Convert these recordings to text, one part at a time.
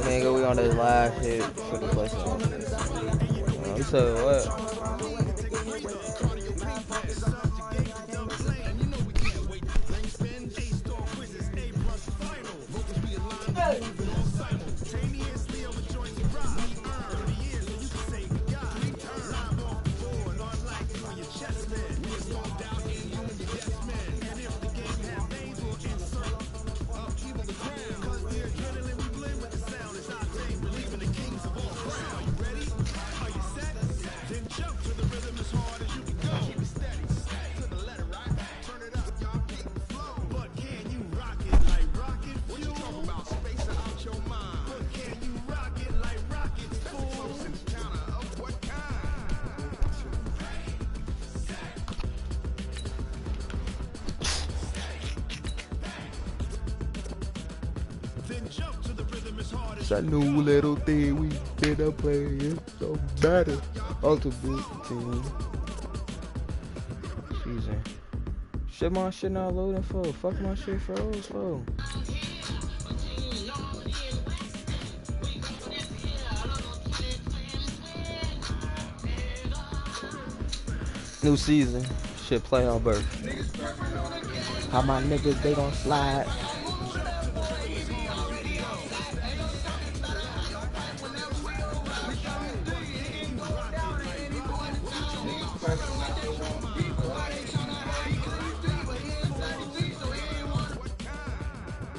Nigga, we on this last hit for the PlayStation. You said what? That new little thing we been playing so better. Ultimate team. Season. Shit, my shit not loading for. Fuck my shit froze for. New season. Shit, playoff berth. How my niggas they gon' slide.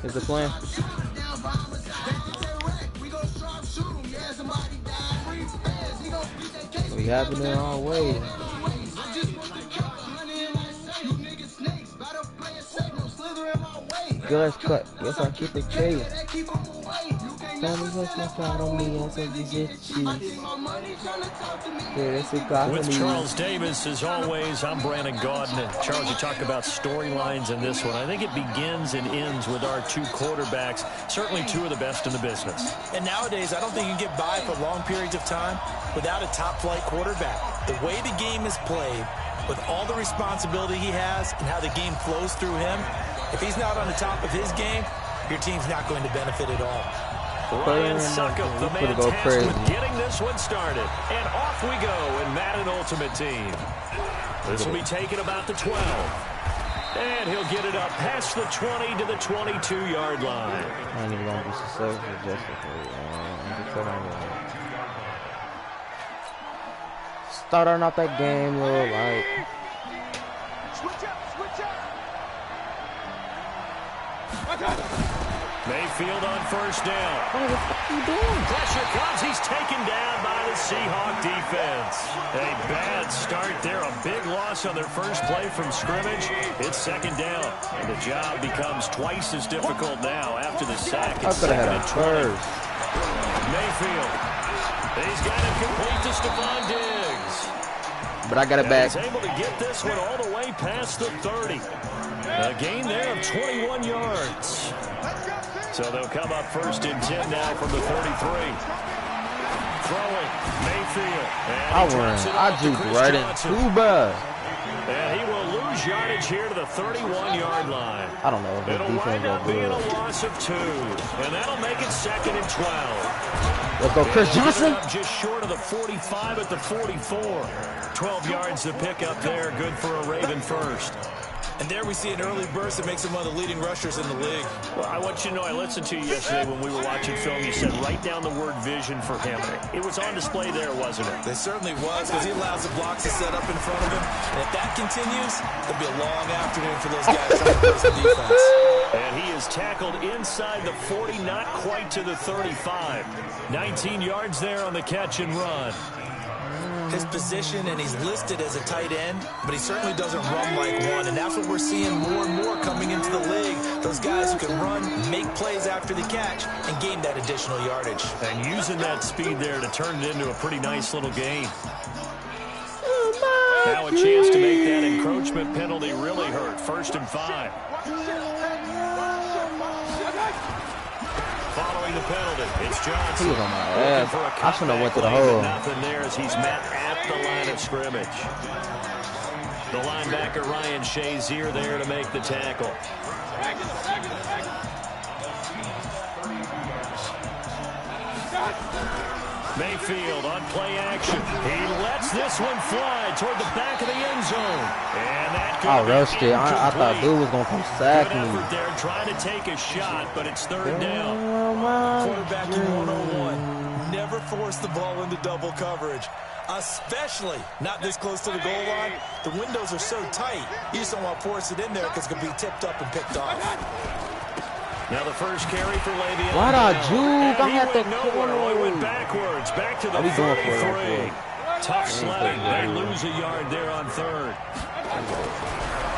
Is the plan? We happening our way. Guys cut. Yes, I keep it chase. With Charles Davis, as always, I'm Brandon Gaudin. And Charles, you talk about storylines in this one. I think it begins and ends with our two quarterbacks, certainly two of the best in the business. And nowadays, I don't think you can get by for long periods of time without a top-flight quarterback. The way the game is played, with all the responsibility he has and how the game flows through him, if he's not on the top of his game, your team's not going to benefit at all. Ryan Suckup, the man tasked with getting this one started. And off we go in Madden Ultimate Team. This will be taken about the 12. And he'll get it up past the 20 to the 22-yard line. I ain't even gonna be so justified. Starting off that game, little like. Mayfield on first down. What the fuck are you doing? Pressure comes. He's taken down by the Seahawk defense. A bad start there. A big loss on their first play from scrimmage. It's second down. And the job becomes twice as difficult now after the sack. I could have had a first. Mayfield. He's got it complete to Stephon Diggs. But I got it back. He's able to get this one all the way past the 30. A gain there of 21 yards. So they'll come up first and 10 now from the 33. Throwing, Mayfield. I juked right in too bad. And he will lose yardage here to the 31-yard line. I don't know if the It'll defense wind up will do being it. a loss of 2. And that'll make it second and 12. Let's go, Chris Johnson. Just short of the 45 at the 44. 12 yards to pick up there. Good for a Raven first. And there we see an early burst that makes him one of the leading rushers in the league. Well, I want you to know, I listened to you yesterday when we were watching film. You said write down the word vision for him. It was on display there, wasn't it? It certainly was, because he allows the blocks to set up in front of him. And if that continues, it'll be a long afternoon for those guys trying to close the defense. And he is tackled inside the 40, not quite to the 35. 19 yards there on the catch and run. His position, and he's listed as a tight end, but he certainly doesn't run like one, and that's what we're seeing more and more coming into the league. Those guys who can run, make plays after the catch, and gain that additional yardage. And using that speed there to turn it into a pretty nice little gain. Now a chance to make that encroachment penalty really hurt. 1st and 5. the penalty. It's Johnson. He was on my ass. I shouldn't have went to the hole. Nothing there as he's met at the line of scrimmage. The linebacker Ryan Shazier there to make the tackle. Mayfield on play action. He lets this one fly toward the back of the end zone. And that I rushed it. I thought dude was going to come sack me. Good effort there trying to take a shot, but it's third down. Quarterbacking 101. Never force the ball into double coverage, especially not this close to the goal line. The windows are so tight, you just don't want to force it in there because it could be tipped up and picked off. Now the first carry for Le'Veon. Why not juke? I had to corner. He went backwards, back to the 33. Tough sledding. They lose a yard there on third.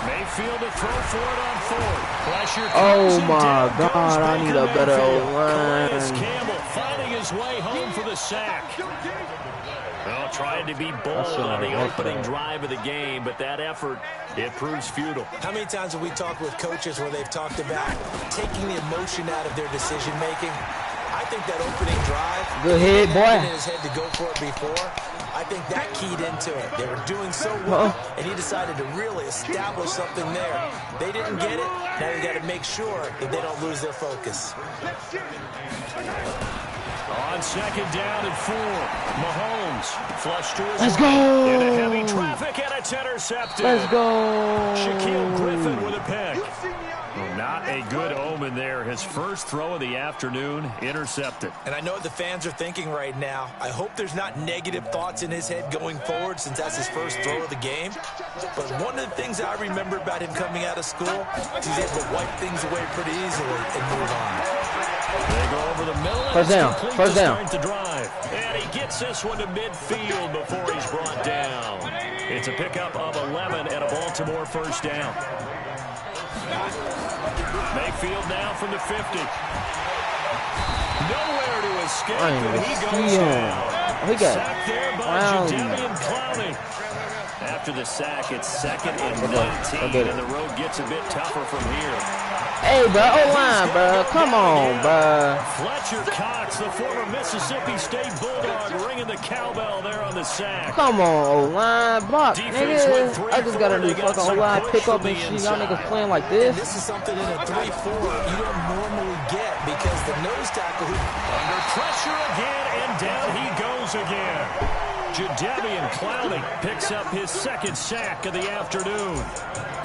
Mayfield to throw for it on fourth. Pressure. Oh my God! I need a better line. Campbell finding his way home for the sack. Well, trying to be bold on the opening drive of the game, but that effort, it proves futile. How many times have we talked with coaches where they've talked about taking the emotion out of their decision-making? I think that opening drive, good hit, boy. In his head to go for it before, I think that keyed into it. They were doing so well, and he decided to really establish something there. They didn't get it. Now they got to make sure that they don't lose their focus. On second down and 4, Mahomes flushed to his Let's go. Into heavy traffic, and it's intercepted. Let's go. Shaquille Griffin with a pick. Well, not a good omen there. His first throw of the afternoon intercepted. And I know what the fans are thinking right now. I hope there's not negative thoughts in his head going forward since that's his first throw of the game. But one of the things I remember about him coming out of school is he's able to wipe things away pretty easily and move on. They go over the middle. First down. First down. To drive. And he gets this one to midfield before he's brought down. It's a pickup of 11 and a Baltimore first down. Mayfield now from the 50. Nowhere to escape. And he goes down. He got sacked there by Jadeveon Clowney. After the sack, it's second and 19, and the road gets a bit tougher from here. Hey, bro, O-line, bro. Come on, bro. Fletcher Cox, the former Mississippi State Bulldog, ringing the cowbell there on the sack. Come on, O-line. Block, nigga. I just got to do fucking O-line pick up and shit. Y'all niggas playing like this. And this is something in a 3-4 you don't normally get because the nose tackle under pressure again, and down he goes again. Jadeveon Clowney picks up his second sack of the afternoon.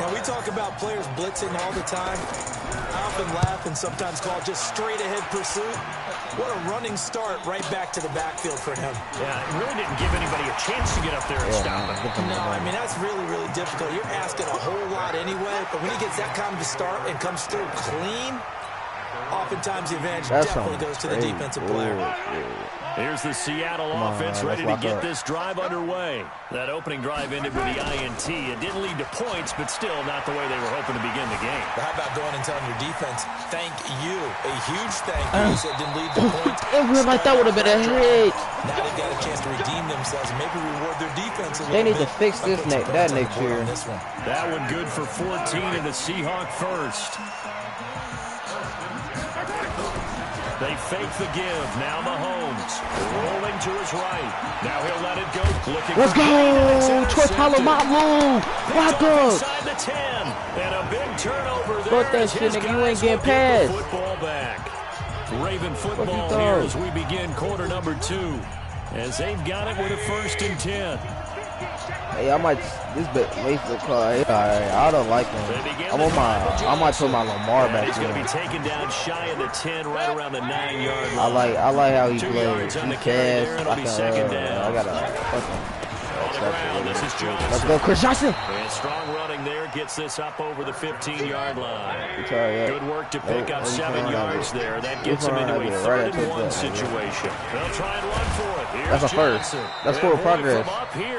Now, we talk about players blitzing all the time. I often laugh and sometimes call it just straight-ahead pursuit. What a running start right back to the backfield for him. Yeah, it really didn't give anybody a chance to get up there and stop him. No, I mean, that's really, really difficult. You're asking a whole lot anyway, but when he gets that kind of start and comes through clean, oftentimes the advantage definitely goes to the defensive player. Here's the Seattle offense ready to get this drive underway. That opening drive ended with the INT. It didn't lead to points, but still not the way they were hoping to begin the game. But how about going and telling your defense, thank you. A huge thank you, so it didn't lead to points. Like that would have been a hit. Now they've got a chance to redeem themselves and maybe reward their defense a little bit. They need to fix this next year. That one good for 14 and the Seahawk first. They fake the give. Now Mahomes rolling to his right. Now he'll let it go. Let's go! Troy Polamalu! Walk up! Inside the 10. And a big turnover there. Fuck that shit, nigga. You ain't getting past. Football back. Raven football here as we begin quarter number 2. As they've got it with a first and 10. Hey, I might wait for the car. I don't like him. I might put my Lamar back. He's going to be taken down shy of the 10, right around the 9-yard line. I like how he plays. He fast. I gotta fucking. Let's go, Chris Johnson. And strong running there gets this up over the 15-yard line. Good work to pick up 7 yards there. That gets him into a 3rd and 1 situation. They'll try and run for it. Here's that's a first. That's full progress.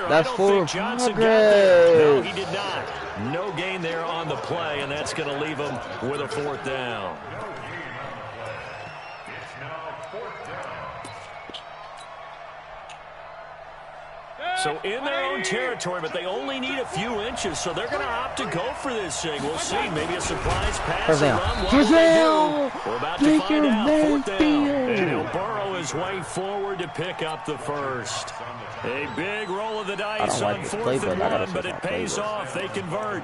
That's full progress. No, he did not. No gain there on the play, and that's going to leave him with a 4th down. So in their own territory, but they only need a few inches, so they're going to opt to go for this thing. We'll see. Maybe a surprise pass. First down. We're about to find out. 4th down. And he'll burrow his way forward to pick up the first. A big roll of the dice on 4th and 1, but it pays off. They convert.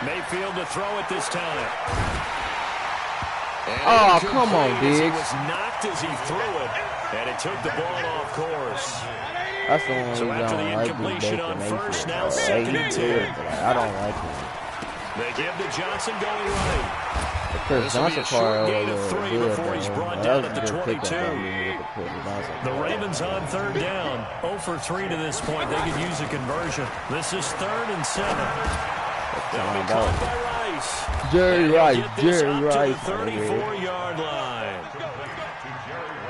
Mayfield to throw it this time. Oh, come on, Diggs. He was knocked as he threw it, and it took the ball off course. That's the one So after the incompletion on first, now 2nd and 10. I don't like him. They give to Johnson going right. The Chris Johnson part gain of 3 before he's brought down at the 22. The Ravens on 3rd down. 0 for 3 to this point. They could use a conversion. This is 3rd and 7. They'll be caught by Rice. Jerry Rice. Jerry Rice. 34-yard line.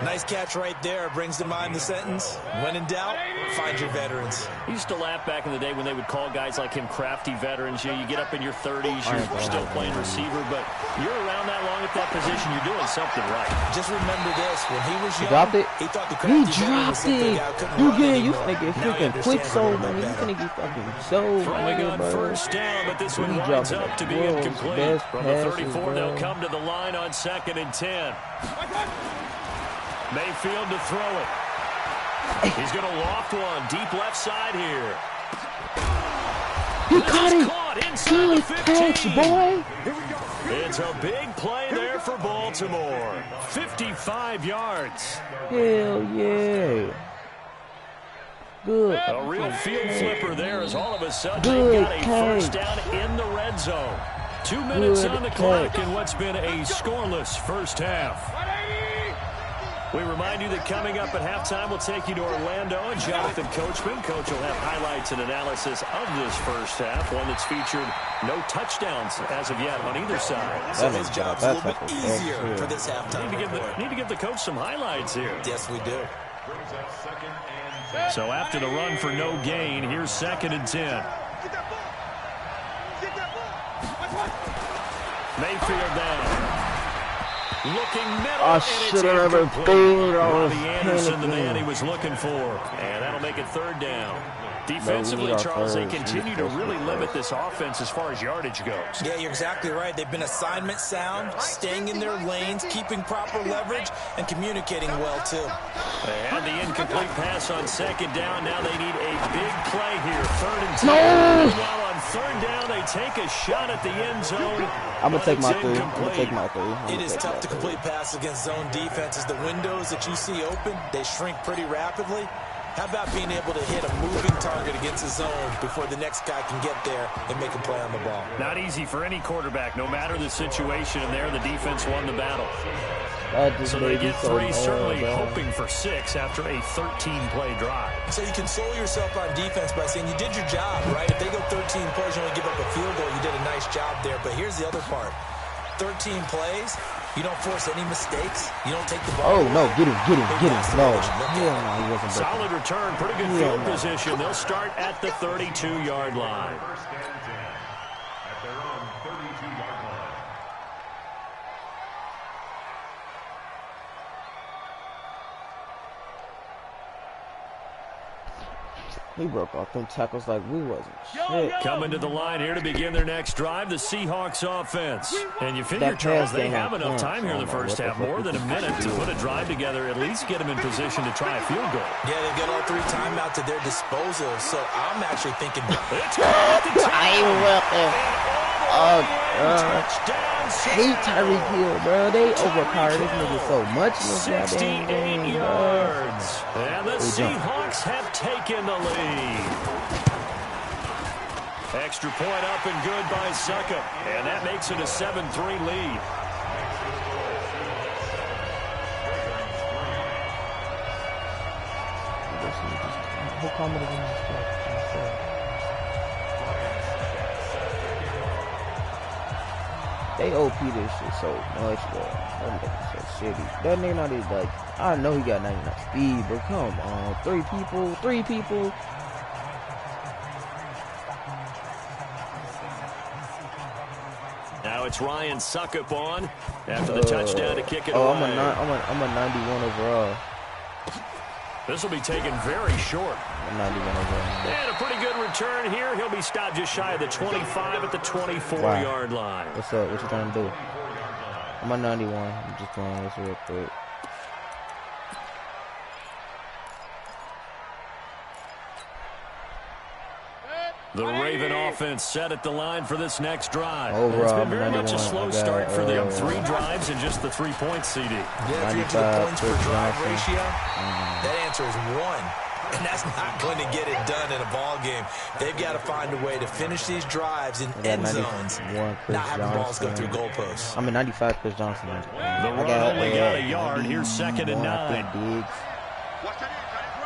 Nice catch right there. Brings to mind the sentence, when in doubt, find your veterans. I used to laugh back in the day when they would call guys like him crafty veterans. You get up in your 30s, you're still playing receiver, but you're around that long at that position, you're doing something right. Just remember this, when he was young, he thought the crafty veteran was something guy couldn't run. You finna get freaking quick soul, man. You finna get fucking soul. Throwing on first down, but this one winds up to be incomplete. From the 34, they'll come to the line on 2nd and 10. Mayfield to throw it. He's going to loft one deep left side here. He caught it. Inside the 15. Catch, boy. It's a big play there for Baltimore. 55 yards. Hell yeah. Good. A real field flipper there as all of a sudden they got a first down in the red zone. 2 minutes on the clock in what's been a scoreless first half. We remind you that coming up at halftime, we'll take you to Orlando and Jonathan Coachman. Coach will have highlights and analysis of this first half, one that's featured no touchdowns as of yet on either side. So his job's a little bit easier for this halftime. Need to give the coach some highlights here. Yes, we do. So after the run for no gain, here's 2nd and 10. Mayfield down. Looking middle, I should have never thrown it. Robbie Anderson, the man he was looking for. And that'll make it 3rd down. Defensively, Charles, they continue to really limit this offense as far as yardage goes. Yeah, you're exactly right. They've been assignment sound, staying in their lanes, keeping proper leverage, and communicating well, too. They had the incomplete pass on 2nd down. Now they need a big play here. 3rd and 10. No! While on 3rd down, they take a shot at the end zone. I'm going to take my 3. It is tough to complete passes against zone defenses. The windows that you see open, they shrink pretty rapidly. How about being able to hit a moving target against the zone before the next guy can get there and make a play on the ball? Not easy for any quarterback, no matter the situation, and there the defense won the battle. So they get 3, certainly hoping for 6 after a 13-play drive. So you console yourself on defense by saying you did your job, right? If they go 13 plays, you only give up a field goal, you did a nice job there. But here's the other part. 13 plays, you don't force any mistakes. You don't take the ball. Oh, no, get him. No. He wasn't solid return, pretty good field position. They'll start at the 32-yard line. He broke off them tackles like we wasn't shit. Coming to the line here to begin their next drive, the Seahawks offense. And you figure, Charles, they have enough time here in the first half, more than a minute, to put a drive together, at least get them in position to try a field goal. Yeah, they've got all 3 timeouts at their disposal, so I'm actually thinking... I ain't welcome. Hate Tyreek Hill, bro. They overpowered this nigga so much. 68 yards. And the Seahawks have taken the lead. Extra point up and good by Suckup. And that makes it a 7-3 lead. They OP this shit so much, bro. That nigga so shitty. That nigga not even like, I know he got 99 speed, but come on. 3 people. Now it's Ryan Suckup on after the touchdown to kick it away. I'm a 91 overall. This will be taken very short. I'm 91 overall. And a pretty good return here. He'll be stopped just shy of the 25 at the 24-yard line. What's up? What you trying to do? I'm a 91. I'm just playing this real quick. The Raven offense set at the line for this next drive. Overall, it's been very much a slow start for them. 3 drives and just the 3 points, CD. Yeah, if you get to the points per drive ratio, that answer is 1. And that's not going to get it done in a ball game. They've got to find a way to finish these drives in end zones, not having balls go through goalposts. I'm a 95 Chris Johnson. The run only got a yard. Here's 2nd and 9.